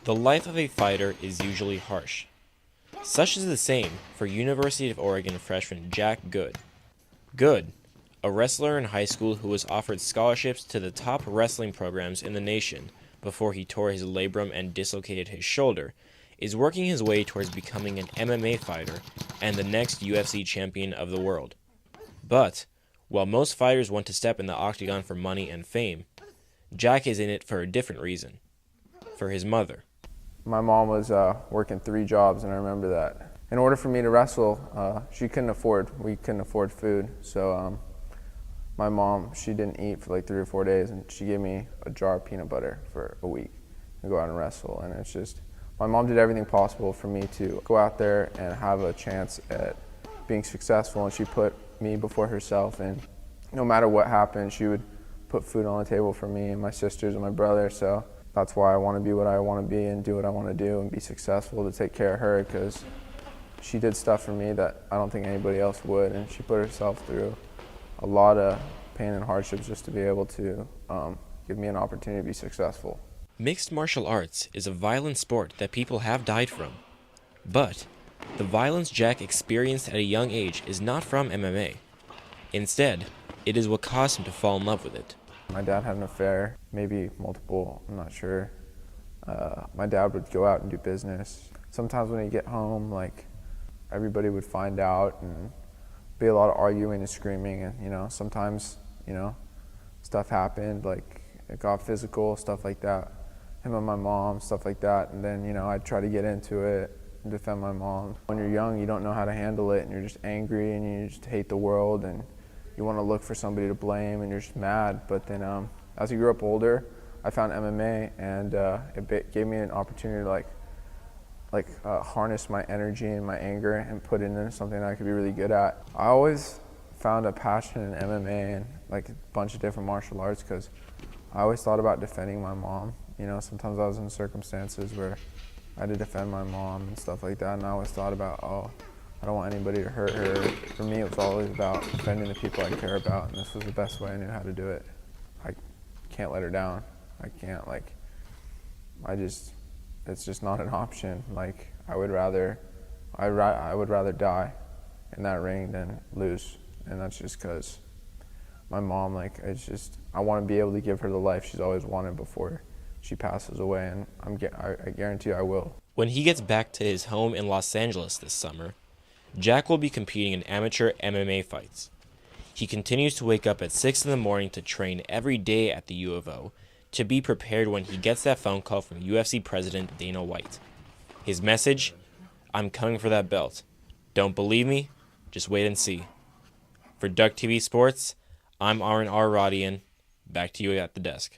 The life of a fighter is usually harsh. Such is the same for University of Oregon freshman Jack Good. Good, a wrestler in high school who was offered scholarships to the top wrestling programs in the nation before he tore his labrum and dislocated his shoulder, is working his way towards becoming an MMA fighter and the next UFC champion of the world. But, while most fighters want to step in the octagon for money and fame, Jack is in it for a different reason. For his mother. My mom was working 3 jobs, and I remember that. In order for me to wrestle, we couldn't afford food. So my mom, she didn't eat for like 3 or 4 days, and she gave me a jar of peanut butter for a week to go out and wrestle. And it's just, my mom did everything possible for me to go out there and have a chance at being successful, and she put me before herself, and no matter what happened, she would put food on the table for me and my sisters and my brother. So that's why I want to be what I want to be and do what I want to do and be successful to take care of her, because she did stuff for me that I don't think anybody else would, and she put herself through a lot of pain and hardships just to be able to give me an opportunity to be successful. Mixed martial arts is a violent sport that people have died from. But the violence Jack experienced at a young age is not from MMA. Instead, it is what caused him to fall in love with it. My dad had an affair, maybe multiple, I'm not sure. My dad would go out and do business. Sometimes when he'd get home, like, everybody would find out, and be a lot of arguing and screaming, and sometimes, stuff happened, like it got physical, stuff like that. Him and my mom, stuff like that, and then, I'd try to get into it and defend my mom. When you're young, you don't know how to handle it, and you're just angry, and you just hate the world, and you want to look for somebody to blame, and you're just mad. But then as I grew up older, I found MMA, and it gave me an opportunity to harness my energy and my anger and put it into something that I could be really good at. I always found a passion in MMA and like a bunch of different martial arts because I always thought about defending my mom. Sometimes I was in circumstances where I had to defend my mom and stuff like that, and I always thought about, I don't want anybody to hurt her. For me, it was always about defending the people I care about, and this was the best way I knew how to do it. I can't let her down. I can't, it's just not an option. I would rather die in that ring than lose, and that's just because my mom, I want to be able to give her the life she's always wanted before she passes away, and I guarantee I will. When he gets back to his home in Los Angeles this summer, Jack will be competing in amateur MMA fights. He continues to wake up at 6 in the morning to train every day at the U of O to be prepared when he gets that phone call from UFC President Dana White. His message: I'm coming for that belt. Don't believe me? Just wait and see. For Duck TV Sports, I'm Aaron R. Rodian. Back to you at the desk.